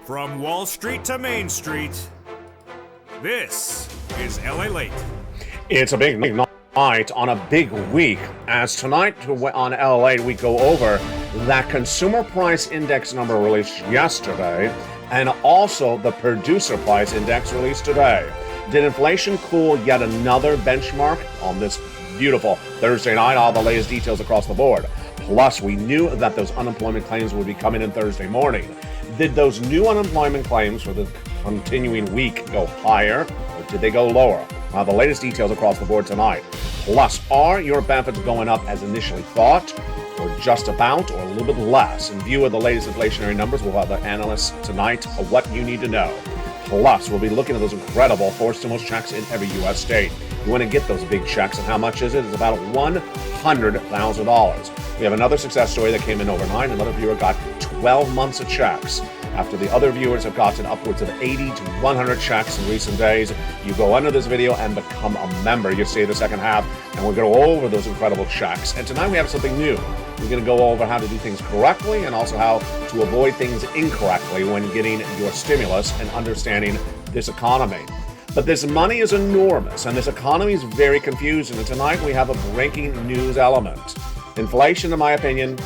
From Wall Street to Main Street, this is LALATE. It's a big night on a big week, as tonight on LALATE we go over that consumer price index number released yesterday and also the producer price index released today. Did inflation cool yet another benchmark on this beautiful Thursday night? All the latest details across the board. Plus, we knew that those unemployment claims would be coming in Thursday morning. Did those new unemployment claims for the continuing week go higher, or did they go lower? The latest details across the board tonight. Plus, are your benefits going up as initially thought, or just about, or a little bit less? In view of the latest inflationary numbers, we'll have the analysts tonight of what you need to know. Plus, we'll be looking at those incredible forced stimulus checks in every U.S. state. You want to get those big checks, and how much is it? It's about $100,000. We have another success story that came in overnight. Another viewer got 12 months of checks, after the other viewers have gotten upwards of 80 to 100 checks in recent days. You go under this video and become a member. You see the second half, and we're going to go over those incredible checks. And tonight we have something new. We're going to go over how to do things correctly and also how to avoid things incorrectly when getting your stimulus and understanding this economy. But this money is enormous, and this economy is very confusing. And tonight we have a breaking news element. Inflation, in my opinion,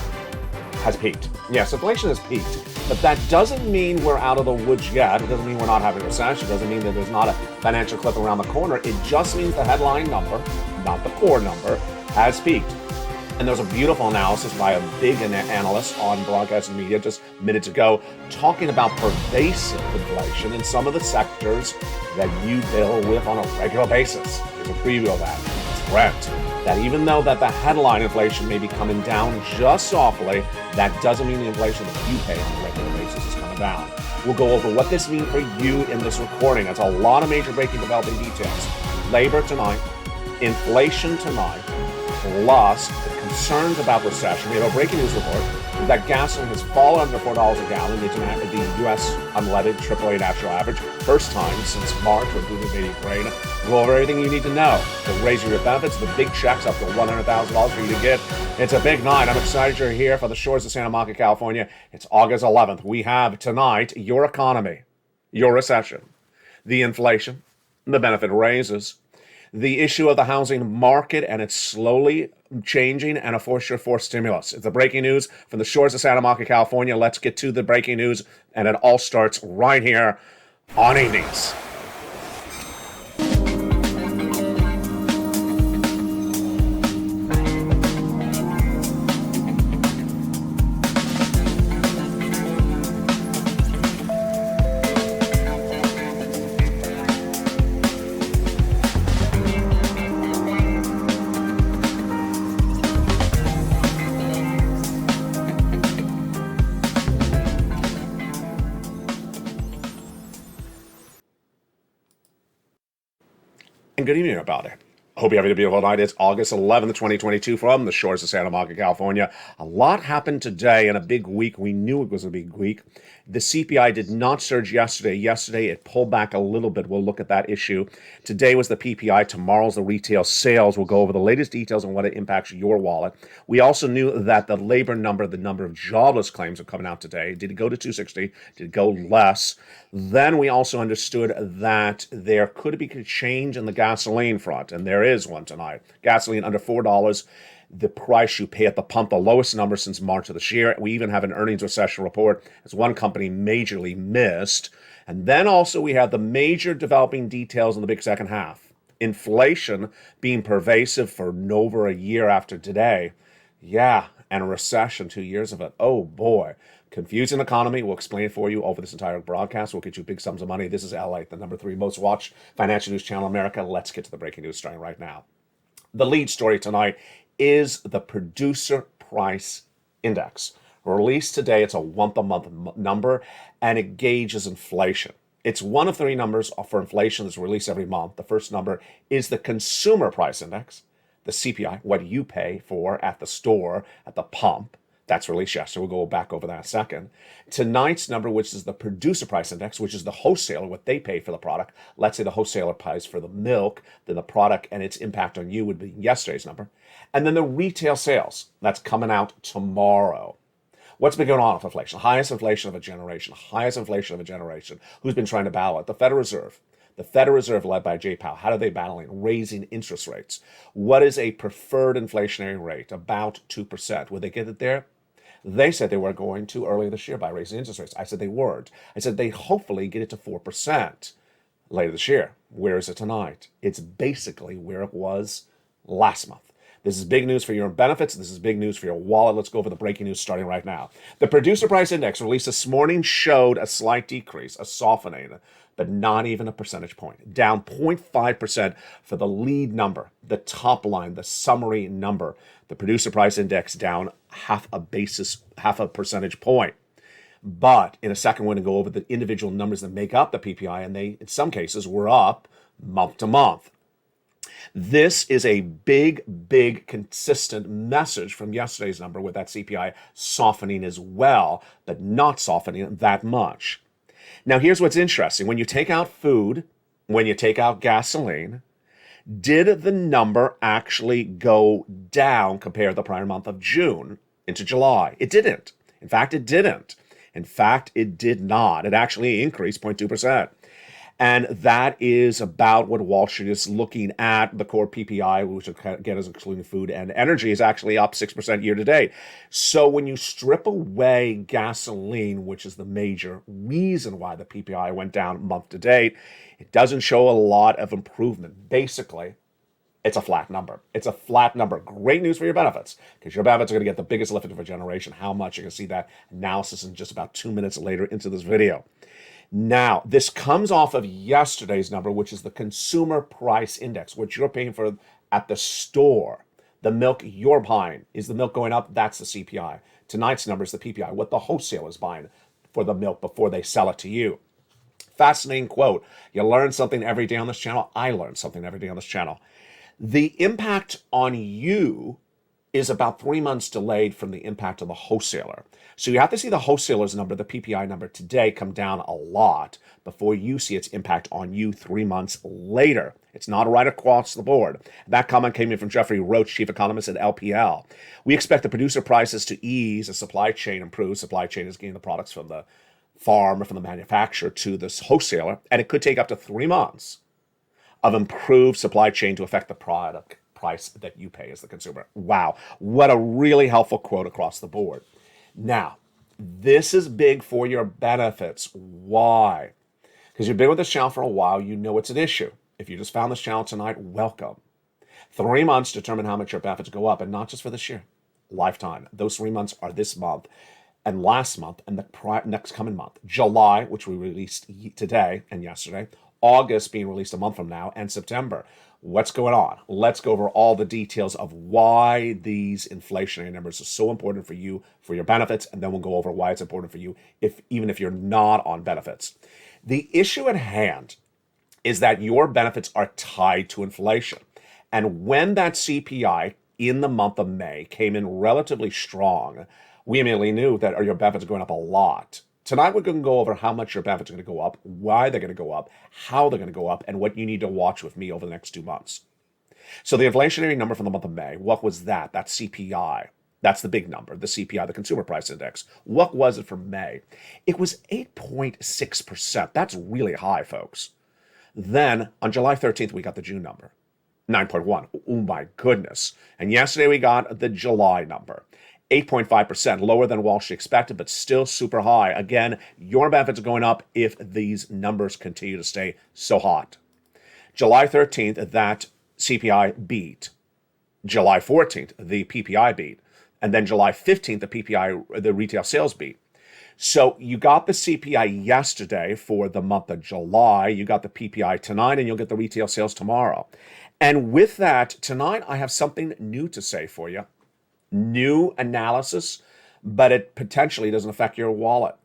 has peaked. Yes, inflation has peaked, but that doesn't mean we're out of the woods yet. It doesn't mean we're not having a recession. It doesn't mean that there's not a financial cliff around the corner. It just means the headline number, not the core number, has peaked. And there was a beautiful analysis by a big analyst on broadcast media just minutes ago talking about pervasive inflation in some of the sectors that you deal with on a regular basis. Here's a preview of that. Rent. That even though that the headline inflation may be coming down just softly, that doesn't mean the inflation that you pay on a regular basis is coming down. We'll go over what this means for you in this recording. That's a lot of major breaking developing details. Labor tonight, inflation tonight, plus the concerns about recession. We have a breaking news report that gasoline has fallen under $4 a gallon. It's the U.S. unleaded AAA national average. First time since March or moving grain. Go over everything you need to know. To raise your benefits, the big checks up to $100,000 for you to get. It's a big night. I'm excited you're here for the shores of Santa Monica, California. It's August 11th. We have tonight your economy, your recession, the inflation, the benefit raises, the issue of the housing market, and it's slowly changing, and a forced stimulus. It's the breaking news from the shores of Santa Monica, California. Let's get to the breaking news, and it all starts right here on Evenings. And good evening, everybody. Hope you're having a beautiful night. It's August 11th, 2022 from the shores of Santa Monica, California. A lot happened today in a big week. We knew it was a big week. The CPI did not surge yesterday. Yesterday, it pulled back a little bit. We'll look at that issue. Today was the PPI. Tomorrow's the retail sales. We'll go over the latest details on what it impacts your wallet. We also knew that the labor number, the number of jobless claims are coming out today. Did it go to 260? Did it go less? Then we also understood that there could be a change in the gasoline front, and there is one tonight. Gasoline under $4. The price you pay at the pump, the lowest number since March of this year. We even have an earnings recession report as one company majorly missed. And then also we have the major developing details in the big second half. Inflation being pervasive for over a year after today. Yeah, and a recession, 2 years of it. Oh boy. Confusing economy. We'll explain it for you over this entire broadcast. We'll get you big sums of money. This is LALATE, the number 3 most watched financial news channel in America. Let's get to the breaking news starting right now. The lead story tonight is the producer price index. Released today, it's a month-to-month number, and it gauges inflation. It's one of 3 numbers for inflation that's released every month. The first number is the consumer price index, the CPI, what you pay for at the store, at the pump. That's released yesterday. We'll go back over that in a second. Tonight's number, which is the producer price index, which is the wholesaler, what they pay for the product. Let's say the wholesaler pays for the milk, then the product and its impact on you would be yesterday's number. And then the retail sales, that's coming out tomorrow. What's been going on with inflation? Highest inflation of a generation. Highest inflation of a generation. Who's been trying to battle it? The Federal Reserve. The Federal Reserve, led by Jay Powell. How are they battling? Raising interest rates. What is a preferred inflationary rate? About 2%. Would they get it there? They said they were going to earlier this year by raising interest rates. I said they weren't. I said they hopefully get it to 4% later this year. Where is it tonight? It's basically where it was last month. This is big news for your benefits. This is big news for your wallet. Let's go over the breaking news starting right now. The Producer Price Index released this morning showed a slight decrease, a softening, but not even a percentage point. Down 0.5% for the lead number, the top line, the summary number. The Producer Price Index down half a percentage point. But in a second, we're going to go over the individual numbers that make up the PPI, and they, in some cases, were up month to month. This is a big, consistent message from yesterday's number with that CPI softening as well, but not softening that much. Now, here's what's interesting. When you take out food, when you take out gasoline, did the number actually go down compared to the prior month of June into July? It didn't. In fact, it didn't. In fact, it did not. It actually increased 0.2%. And that is about what Wall Street is looking at. The core PPI, which again is excluding food and energy, is actually up 6% year to date. So when you strip away gasoline, which is the major reason why the PPI went down month to date, it doesn't show a lot of improvement. Basically, it's a flat number. It's a flat number. Great news for your benefits, because your benefits are going to get the biggest lift of a generation. How much? You're going to see that analysis in just about 2 minutes later into this video. Now, this comes off of yesterday's number, which is the Consumer Price Index, which you're paying for at the store. The milk you're buying. Is the milk going up? That's the CPI. Tonight's number is the PPI, what the wholesaler is buying for the milk before they sell it to you. Fascinating quote. You learn something every day on this channel. I learn something every day on this channel. The impact on you is about 3 months delayed from the impact of the wholesaler. So you have to see the wholesaler's number, the PPI number today, come down a lot before you see its impact on you 3 months later. It's not right across the board. That comment came in from Jeffrey Roach, chief economist at LPL. We expect the producer prices to ease as supply chain improves. Supply chain is getting the products from the farm or from the manufacturer to this wholesaler, and it could take up to 3 months of improved supply chain to affect the product price that you pay as the consumer. Wow, what a really helpful quote across the board. Now, this is big for your benefits. Why? Because you've been with this channel for a while, you know it's an issue. If you just found this channel tonight, welcome. 3 months determine how much your benefits go up, and not just for this year, lifetime. Those 3 months are this month and last month and the next coming month. July, which we released today and yesterday, August being released a month from now, and September. What's going on? Let's go over all the details of why these inflationary numbers are so important for you, for your benefits, and then we'll go over why it's important for you even if you're not on benefits. The issue at hand is that your benefits are tied to inflation. And when that CPI in the month of May came in relatively strong, we immediately knew that your benefits are going up a lot. Tonight, we're going to go over how much your benefits are going to go up, why they're going to go up, how they're going to go up, and what you need to watch with me over the next 2 months. So the inflationary number from the month of May, what was that? That's CPI. That's the big number, the CPI, the Consumer Price Index. What was it for May? It was 8.6%. That's really high, folks. Then, on July 13th, we got the June number, 9.1. Oh, my goodness. And yesterday, we got the July number. 8.5%, lower than Wall Street expected, but still super high. Again, your benefits are going up if these numbers continue to stay so hot. July 13th, that CPI beat. July 14th, the PPI beat. And then July 15th, the PPI, the retail sales beat. So you got the CPI yesterday for the month of July. You got the PPI tonight, and you'll get the retail sales tomorrow. And with that, tonight, I have something new to say for you. New analysis, but it potentially doesn't affect your wallet.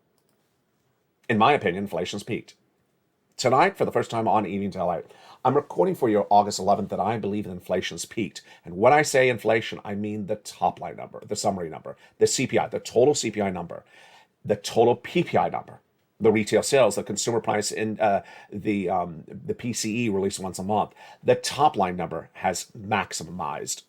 In my opinion, inflation's peaked. Tonight, for the first time on Evening to LALATE, I'm recording for you August 11th that I believe that inflation's peaked. And when I say inflation, I mean the top line number, the summary number, the CPI, the total CPI number, the total PPI number, the retail sales, the consumer price in the PCE released once a month. The top line number has maximized.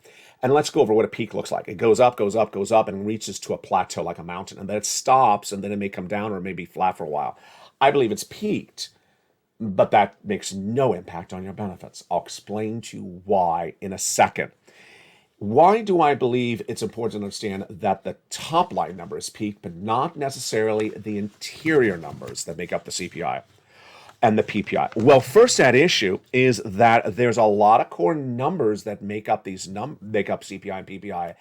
And let's go over what a peak looks like. It goes up, goes up, goes up, and reaches to a plateau like a mountain. And then it stops, and then it may come down or it may be flat for a while. I believe it's peaked, but that makes no impact on your benefits. I'll explain to you why in a second. Why do I believe it's important to understand that the top line number is peaked, but not necessarily the interior numbers that make up the CPI and the PPI? Well, first at issue is that there's a lot of core numbers that make up make up CPI and PPI.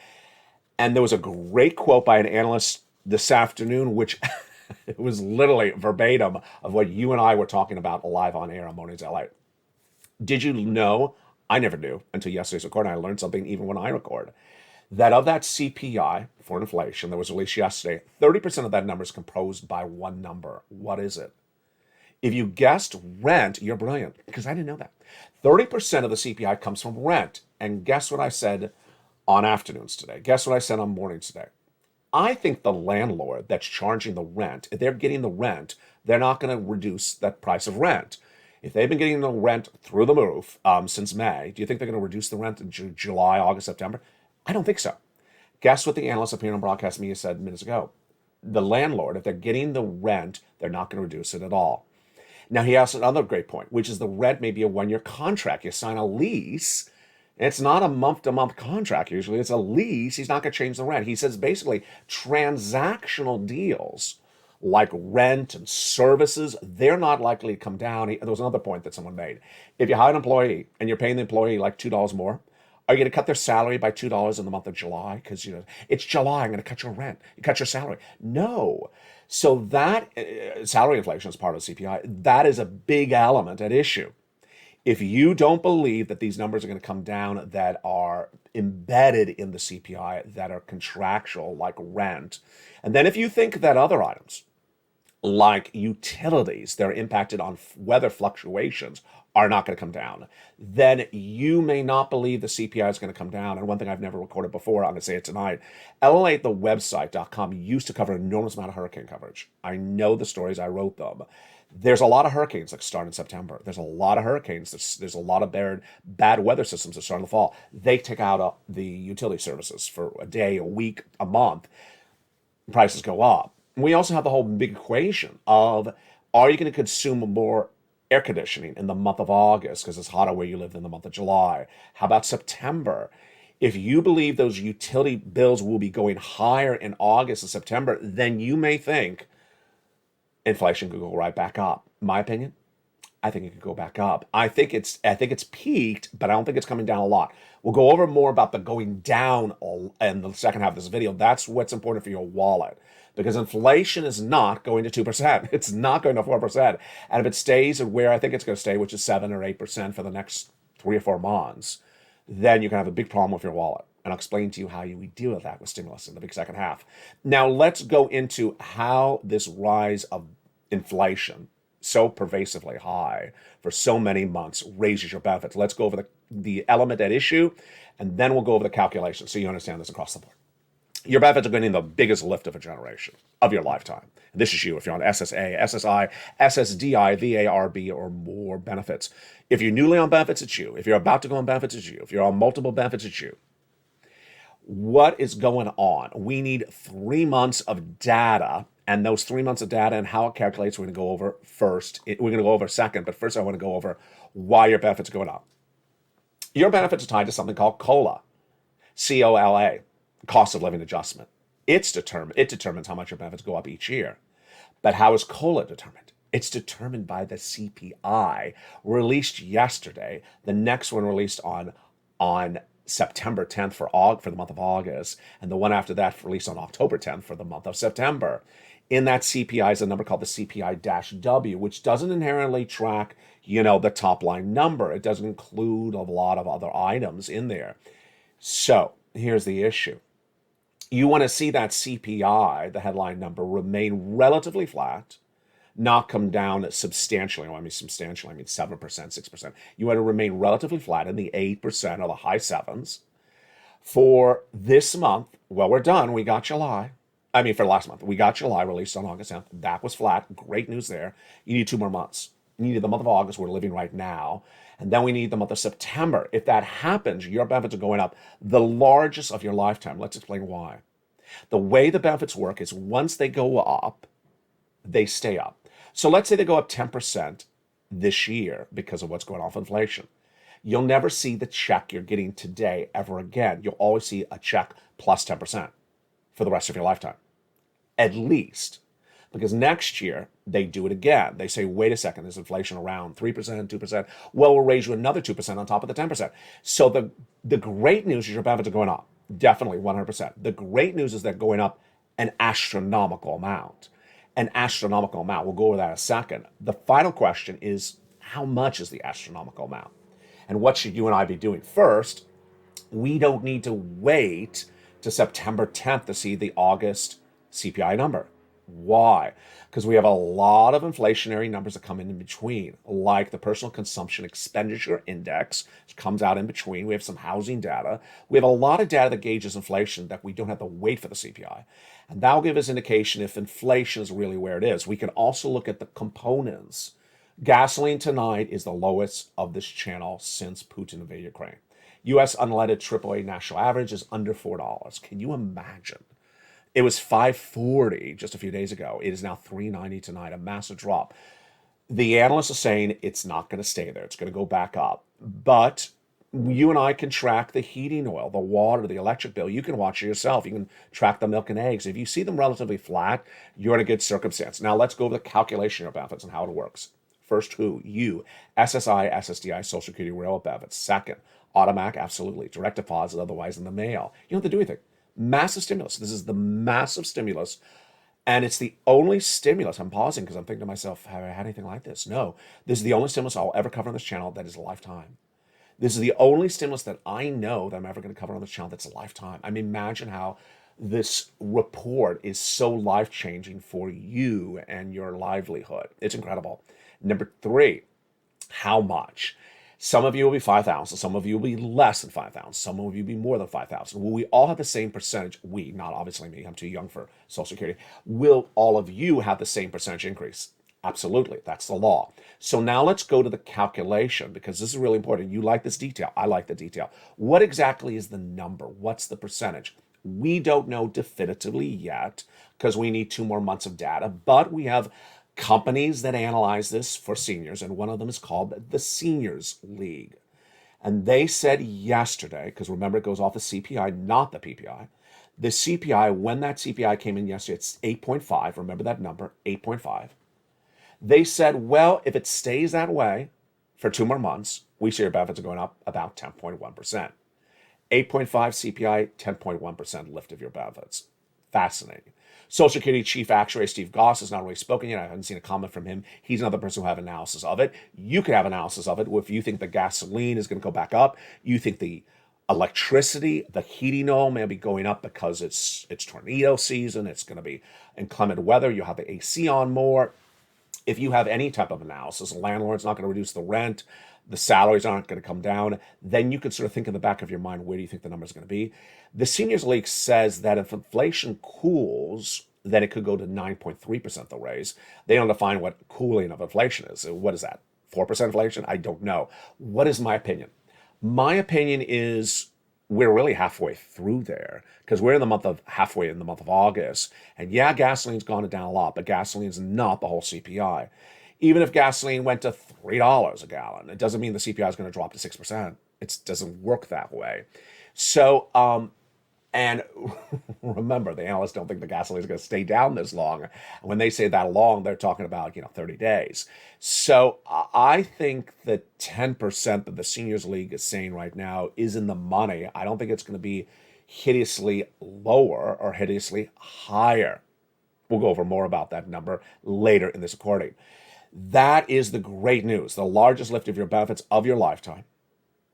And there was a great quote by an analyst this afternoon, which it was literally verbatim of what you and I were talking about live on air on Mornings LA. Did you know? I never knew until yesterday's recording. I learned something even when I record. That of that CPI for inflation that was released yesterday, 30% of that number is composed by one number. What is it? If you guessed rent, you're brilliant, because I didn't know that. 30% of the CPI comes from rent. And guess what I said on afternoons today? Guess what I said on mornings today? I think the landlord that's charging the rent, if they're getting the rent, they're not going to reduce that price of rent. If they've been getting the rent through the roof since May, do you think they're going to reduce the rent in July, August, September? I don't think so. Guess what the analyst up here on broadcast media said minutes ago? The landlord, if they're getting the rent, they're not going to reduce it at all. Now, he asked another great point, which is the rent may be a one-year contract. You sign a lease. It's not a month-to-month contract usually. It's a lease. He's not going to change the rent. He says basically transactional deals like rent and services, they're not likely to come down. There was another point that someone made. If you hire an employee and you're paying the employee like $2 more, are you going to cut their salary by $2 in the month of July? Because, it's July, I'm going to cut your rent. You cut your salary. No. So that salary inflation is part of the CPI. That is a big element at issue. If you don't believe that these numbers are going to come down that are embedded in the CPI, that are contractual, like rent, and then if you think that other items, like utilities that are impacted on weather fluctuations, are not going to come down, then you may not believe the CPI is going to come down. And one thing I've never recorded before, I'm going to say it tonight, LALATE, the website.com, used to cover an enormous amount of hurricane coverage. I know the stories, I wrote them. There's a lot of hurricanes that start in September. There's a lot of hurricanes. There's a lot of bad weather systems that start in the fall. They take out the utility services for a day, a week, a month. Prices go up. We also have the whole big equation of, are you going to consume more air conditioning in the month of August because it's hotter where you live than the month of July? How about September? If you believe those utility bills will be going higher in August and September, then you may think inflation could go right back up. My opinion, I think it could go back up. I think it's peaked, but I don't think it's coming down a lot. We'll go over more about the going down in the second half of this video. That's what's important for your wallet, because inflation is not going to 2%. It's not going to 4%. And if it stays where I think it's going to stay, which is 7 or 8% for the next 3 or 4 months, then you can have a big problem with your wallet. And I'll explain to you how you deal with that with stimulus in the big second half. Now, let's go into how this rise of inflation, so pervasively high for so many months, raises your benefits. Let's go over the element at issue, and then we'll go over the calculation so you understand this across the board. Your benefits are getting the biggest lift of a generation of your lifetime. And this is you if you're on SSA, SSI, SSDI, VARB, or more benefits. If you're newly on benefits, it's you. If you're about to go on benefits, it's you. If you're on multiple benefits, it's you. What is going on? We need 3 months of data, and those 3 months of data and how it calculates, we're going to go over first. We're going to go over second, but first I want to go over why your benefits are going up. Your benefits are tied to something called COLA, C-O-L-A, cost of living adjustment. It determines how much your benefits go up each year. But how is COLA determined? It's determined by the CPI released yesterday. The next one released on September 10th for the month of August, and the one after that released on October 10th for the month of September. In that CPI is a number called the CPI-W, which doesn't inherently track, the top line number. It doesn't include a lot of other items in there. So here's the issue. You want to see that CPI, the headline number, remain relatively flat, not come down substantially. When I mean substantially, I mean 7%, 6%. You want to remain relatively flat in the 8% or the high 7s. For this month, well, we're done. We got July. For last month, we got July released on August 10th. That was flat. Great news there. You need 2 more months. You need the month of August, we're living right now, and then we need the month of September. If that happens, your benefits are going up the largest of your lifetime. Let's explain why. The way the benefits work is once they go up, they stay up. So let's say they go up 10% this year because of what's going on with inflation. You'll never see the check you're getting today ever again. You'll always see a check plus 10% for the rest of your lifetime, at least. Because next year, they do it again. They say, wait a second, there's inflation around 3%, 2%. Well, we'll raise you another 2% on top of the 10%. So the great news is your benefits are going up. Definitely, 100%. The great news is they're going up an astronomical amount. An astronomical amount. We'll go over that in a second. The final question is, how much is the astronomical amount? And what should you and I be doing? First, we don't need to wait to September 10th to see the August CPI number. Why? Because we have a lot of inflationary numbers that come in between, like the personal consumption expenditure index, which comes out in between. We have some housing data. We have a lot of data that gauges inflation that we don't have to wait for the CPI. And that'll give us indication if inflation is really where it is. We can also look at the components. Gasoline tonight is the lowest of this channel since Putin invaded Ukraine. U.S. unleaded AAA national average is under $4. Can you imagine? It was $5.40 just a few days ago. It is now $3.90 tonight, a massive drop. The analysts are saying it's not going to stay there. It's going to go back up. But you and I can track the heating oil, the water, the electric bill. You can watch it yourself. You can track the milk and eggs. If you see them relatively flat, you're in a good circumstance. Now let's go over the calculation of benefits and how it works. First, who? You. SSI, SSDI, Social Security, railroad benefits. Second, automatic, absolutely. Direct deposit, otherwise in the mail. You don't have to do anything. Massive stimulus. This is the massive stimulus. And it's the only stimulus. I'm pausing because I'm thinking to myself, have I had anything like this? No. This is the only stimulus I'll ever cover on this channel that is a lifetime. This is the only stimulus that I know that I'm ever going to cover on this channel that's a lifetime. I mean, imagine how this report is so life-changing for you and your livelihood. It's incredible. Number three, how much? Some of you will be 5,000. Some of you will be less than 5,000. Some of you will be more than 5,000. Will we all have the same percentage? We, not obviously me. I'm too young for Social Security. Will all of you have the same percentage increase? Absolutely. That's the law. So now let's go to the calculation because this is really important. You like this detail. I like the detail. What exactly is the number? What's the percentage? We don't know definitively yet because we need 2 more months of data, but we have companies that analyze this for seniors, and one of them is called the Seniors League. And they said yesterday, because remember it goes off the CPI, not the PPI. The CPI, when that CPI came in yesterday, it's 8.5. Remember that number, 8.5. They said, well, if it stays that way for 2 more months, we see our benefits are going up about 10.1%. 8.5 CPI, 10.1% lift of your benefits. Fascinating. Social Security Chief Actuary Steve Goss has not really spoken yet. I haven't seen a comment from him. He's another person who have analysis of it. You can have analysis of it. If you think the gasoline is going to go back up, you think the electricity, the heating oil may be going up because it's tornado season, it's going to be inclement weather, you'll have the AC on more. If you have any type of analysis, a landlord's not going to reduce the rent, the salaries aren't going to come down, then you can sort of think in the back of your mind, where do you think the number is going to be? The Seniors League says that if inflation cools, then it could go to 9.3% they'll raise. They don't define what cooling of inflation is. What is that? 4% inflation? I don't know. What is my opinion? My opinion is we're really halfway through there because we're halfway in the month of August. And yeah, gasoline's gone down a lot, but gasoline's not the whole CPI. Even if gasoline went to $3 a gallon, it doesn't mean the CPI is going to drop to 6%. It doesn't work that way. So, and remember, the analysts don't think the gasoline is going to stay down this long. When they say that long, they're talking about 30 days. So I think the 10% that the Seniors League is saying right now is in the money. I don't think it's going to be hideously lower or hideously higher. We'll go over more about that number later in this recording. That is the great news, the largest lift of your benefits of your lifetime.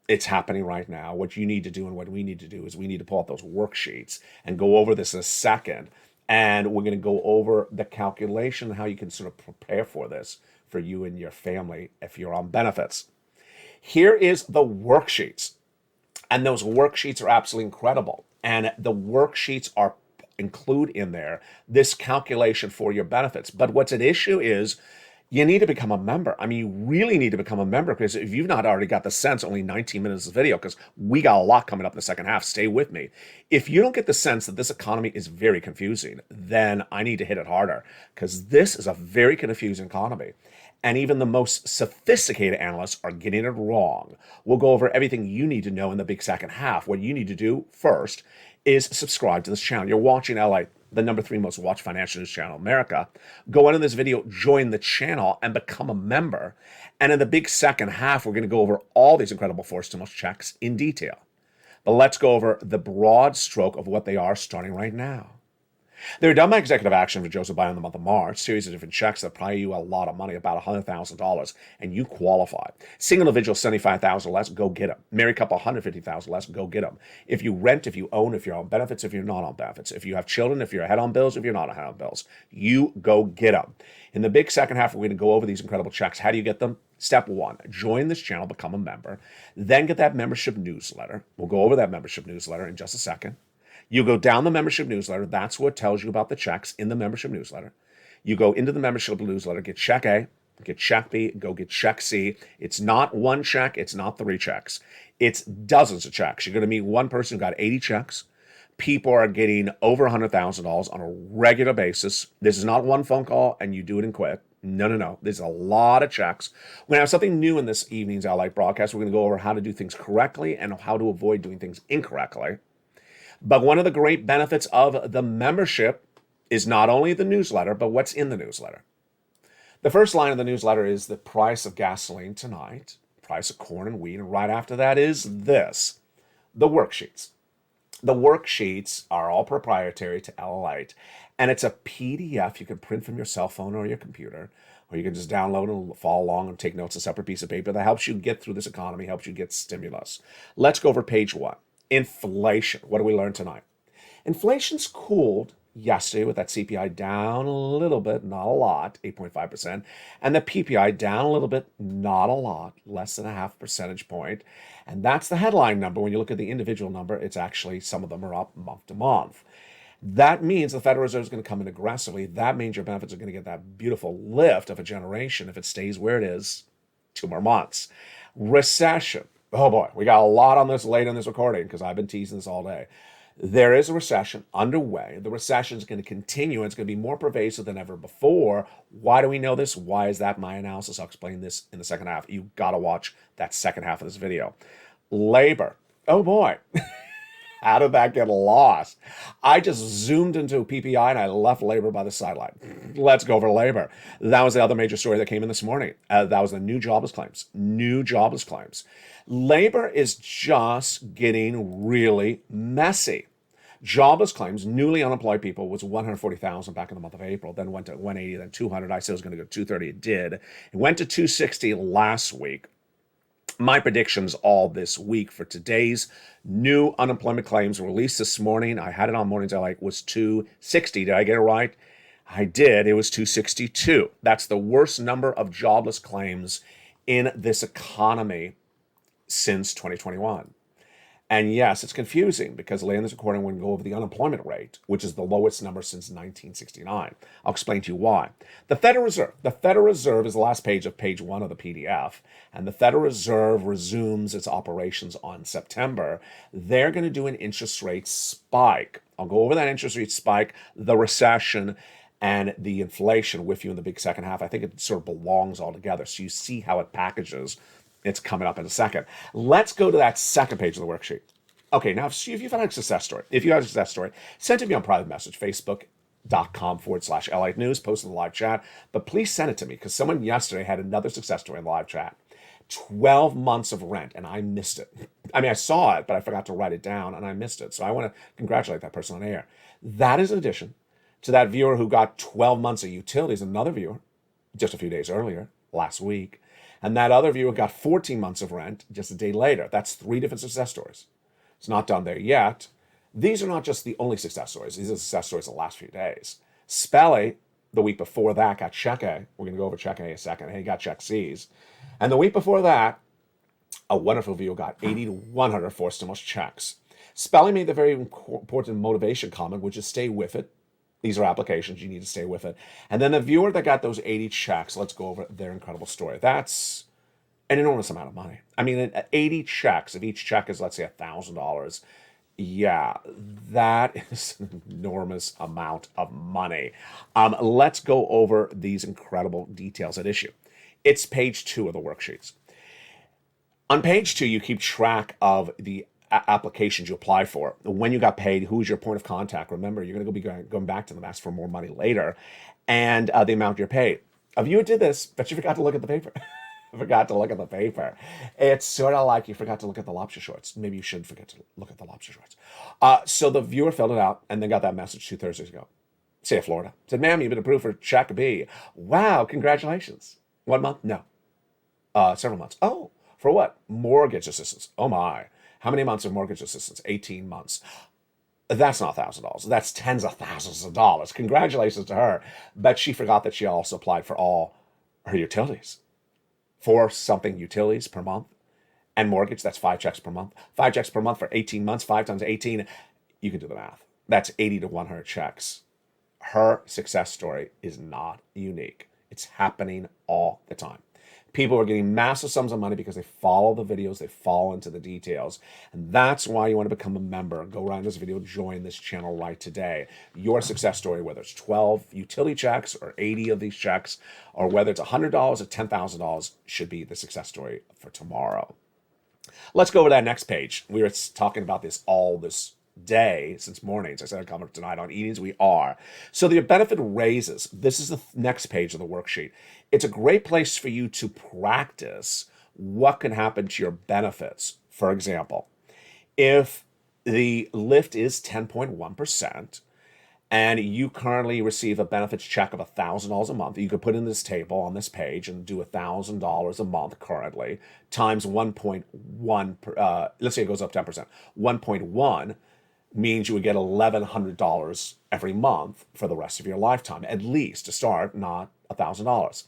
It's happening right now. What you need to do and what we need to do is we need to pull out those worksheets and go over this in a second. And we're going to go over the calculation, how you can sort of prepare for this for you and your family if you're on benefits. Here is the worksheets. And those worksheets are absolutely incredible. And the worksheets include in there this calculation for your benefits. But what's at issue is you need to become a member. I mean, you really need to become a member, because if you've not already got the sense, only 19 minutes of video, because we got a lot coming up in the second half. Stay with me. If you don't get the sense that this economy is very confusing, then I need to hit it harder, because this is a very confusing economy. And even the most sophisticated analysts are getting it wrong. We'll go over everything you need to know in the big second half. What you need to do first is subscribe to this channel. You're watching LA, the #3 most watched financial news channel in America. Go into this video, join the channel, and become a member. And in the big second half, we're going to go over all these incredible forced stimulus checks in detail. But let's go over the broad stroke of what they are starting right now. They were done by executive action for Joseph Biden in the month of March. Series of different checks that pay you a lot of money, about $100,000, and you qualify. Single individual, $75,000 or less, go get them. Married couple, $150,000 or less, go get them. If you rent, if you own, if you're on benefits, if you're not on benefits, if you have children, if you're ahead on bills, if you're not ahead on bills, you go get them. In the big second half, we're going to go over these incredible checks. How do you get them? Step 1, join this channel, become a member, then get that membership newsletter. We'll go over that membership newsletter in just a second. You go down the membership newsletter. That's what tells you about the checks in the membership newsletter. You go into the membership newsletter, get check A, get check B, go get check C. It's not one check. It's not 3 checks. It's dozens of checks. You're going to meet one person who got 80 checks. People are getting over $100,000 on a regular basis. This is not one phone call and you do it and quit. No. There's a lot of checks. We're going to have something new in this evening's LALATE broadcast. We're going to go over how to do things correctly and how to avoid doing things incorrectly. But one of the great benefits of the membership is not only the newsletter, but what's in the newsletter. The first line of the newsletter is the price of gasoline tonight, price of corn and wheat, and right after that is this, the worksheets. The worksheets are all proprietary to LALATE, and it's a PDF you can print from your cell phone or your computer, or you can just download and follow along and take notes on a separate piece of paper that helps you get through this economy, helps you get stimulus. Let's go over page 1. Inflation. What do we learn tonight? Inflation's cooled yesterday with that CPI down a little bit, not a lot, 8.5%, and the PPI down a little bit, not a lot, less than a half percentage point. And that's the headline number. When you look at the individual number, it's actually, some of them are up month to month. That means the Federal Reserve is going to come in aggressively. That means your benefits are going to get that beautiful lift of a generation if it stays where it is 2 more months. Recession. Oh boy, we got a lot on this late in this recording because I've been teasing this all day. There is a recession underway. The recession is going to continue, and it's going to be more pervasive than ever before. Why do we know this? Why is that my analysis? I'll explain this in the second half. You've got to watch that second half of this video. Labor. Oh boy. How did that get lost? I just zoomed into PPI and I left labor by the sideline. Let's go over labor. That was the other major story that came in this morning. That was the new jobless claims. New jobless claims. Labor is just getting really messy. Jobless claims, newly unemployed people, was 140,000 back in the month of April, then went to 180, then 200. I said it was going to go to 230. It did. It went to 260 last week. My predictions all this week for today's new unemployment claims released this morning. I had it on Mornings I Like, was 260. Did I get it right? I did. It was 262. That's the worst number of jobless claims in this economy since 2021. And yes, it's confusing because later in this recording, we're going to go over the unemployment rate, which is the lowest number since 1969. I'll explain to you why. The Federal Reserve. The Federal Reserve is the last page of page 1 of the PDF, and the Federal Reserve resumes its operations on September. They're going to do an interest rate spike. I'll go over that interest rate spike, the recession, and the inflation with you in the big second half. I think it sort of belongs all together, so you see how it packages. It's coming up in a second. Let's go to that second page of the worksheet. Okay, now if you've had a success story, send it to me on private message, facebook.com/LALATE News, post in the live chat. But please send it to me because someone yesterday had another success story in the live chat. 12 months of rent, and I missed it. I mean, I saw it, but I forgot to write it down, and I missed it. So I want to congratulate that person on air. That is in addition to that viewer who got 12 months of utilities, another viewer, just a few days earlier, last week. And that other viewer got 14 months of rent just a day later. That's 3 different success stories. It's not done there yet. These are not just the only success stories. These are success stories the last few days. Spelly, the week before that, got check A. We're going to go over check A in a second. And he got check C's. And the week before that, a wonderful viewer got 80 to 100 forced stimulus checks. Spelly made the very important motivation comment, which is stay with it. These are applications. You need to stay with it. And then the viewer that got those 80 checks, let's go over their incredible story. That's an enormous amount of money. I mean, 80 checks, if each check is, let's say, $1,000, yeah, that is an enormous amount of money. Let's go over these incredible details at issue. It's page 2 of the worksheets. On page 2, you keep track of the applications you apply for, when you got paid, who's your point of contact. Remember, you're going to be going back to them, ask for more money later, and the amount you're paid. If you did this, but you forgot to look at the paper. Forgot to look at the paper. It's sort of like you forgot to look at the lobster shorts. Maybe you should forget to look at the lobster shorts. So the viewer filled it out and then got that message 2 Thursdays ago. Say of Florida. Said, ma'am, you've been approved for check B. Wow, congratulations. 1 month? No. Several months. Oh, for what? Mortgage assistance. Oh my. How many months of mortgage assistance? 18 months. That's not $1,000. That's tens of thousands of dollars. Congratulations to her. But she forgot that she also applied for all her utilities. 4 something utilities per month. And mortgage, that's 5 checks per month. 5 checks per month for 18 months, 5 times 18. You can do the math. That's 80 to 100 checks. Her success story is not unique. It's happening all the time. People are getting massive sums of money because they follow the videos, they fall into the details. And that's why you want to become a member. Go around this video, join this channel right today. Your success story, whether it's 12 utility checks or 80 of these checks, or whether it's $100 or $10,000, should be the success story for tomorrow. Let's go over to that next page. We were talking about this all this day since mornings. I said I'd cover it tonight on eatings. We are. So the benefit raises. This is the next page of the worksheet. It's a great place for you to practice what can happen to your benefits. For example, if the lift is 10.1% and you currently receive a benefits check of $1,000 a month, you could put in this table on this page and do $1,000 a month currently times 1.1. Let's say it goes up 10%. 1.1 means you would get $1,100 every month for the rest of your lifetime, at least to start, not $1,000.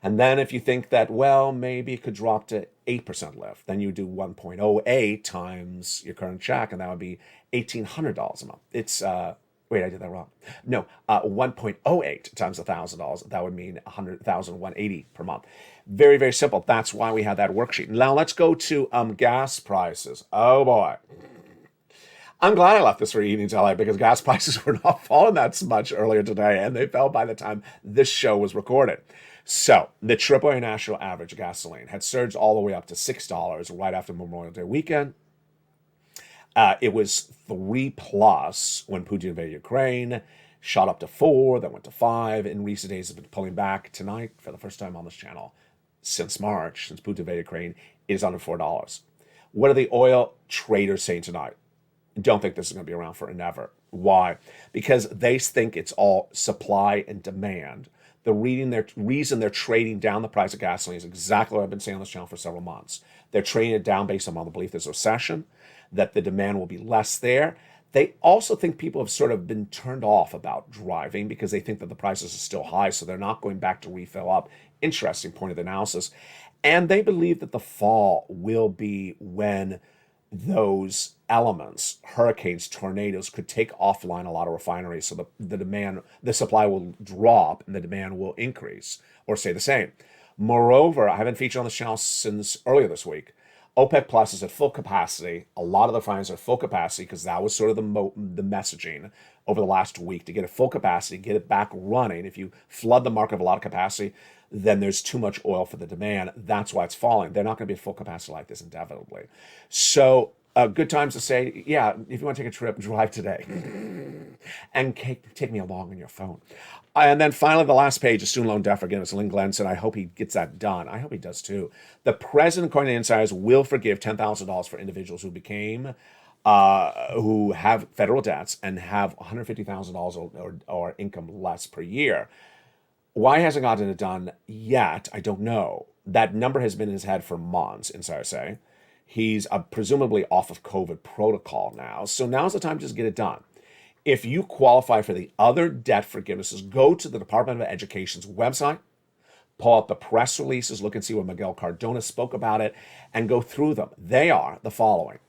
And then if you think that, well, maybe it could drop to 8% lift, then you do 1.08 times your current check, and that would be $1,800 a month. It's, wait, I did that wrong. No, 1.08 times $1,000, that would mean $100,180 per month. Very, very simple. That's why we have that worksheet. Now let's go to gas prices. Oh boy. I'm glad I left this for Eating LA because gas prices were not falling that much earlier today, and they fell by the time this show was recorded. So the AAA national average gasoline had surged all the way up to $6 right after Memorial Day weekend. It was 3+ when Putin invaded Ukraine, shot up to 4, then went to 5. In recent days, it's been pulling back. Tonight, for the first time on this channel since March, since Putin invaded Ukraine, it is under $4. What are the oil traders saying tonight? Don't think this is going to be around for never. Why? Because they think it's all supply and demand. The reason they're trading down the price of gasoline is exactly what I've been saying on this channel for several months. They're trading it down based on the belief there's a recession, that the demand will be less there. They also think people have sort of been turned off about driving because they think that the prices are still high, so they're not going back to refill up. Interesting point of the analysis. And they believe that the fall will be when those elements, hurricanes, tornadoes, could take offline a lot of refineries, so the supply will drop and the demand will increase or stay the same. Moreover, I haven't featured on this channel since earlier this week. OPEC Plus is at full capacity. A lot of the refineries are at full capacity because that was sort of the messaging over the last week, to get it full capacity, get it back running. If you flood the market with a lot of capacity, then there's too much oil for the demand. That's why it's falling. They're not going to be at full capacity like this indefinitely. So good times to say, yeah, if you want to take a trip, drive today. And take me along on your phone. And then finally, the last page is student loan debt forgiveness. Lynn Glenn said, I hope he gets that done. I hope he does too. The president, according to insiders, will forgive $10,000 for individuals who have federal debts and have $150,000 or income less per year. Why hasn't gotten it done yet? I don't know. That number has been in his head for months, insiders say. He's presumably off of COVID protocol now. So now's the time to just get it done. If you qualify for the other debt forgivenesses, go to the Department of Education's website, pull out the press releases, look and see what Miguel Cardona spoke about it, and go through them. They are the following.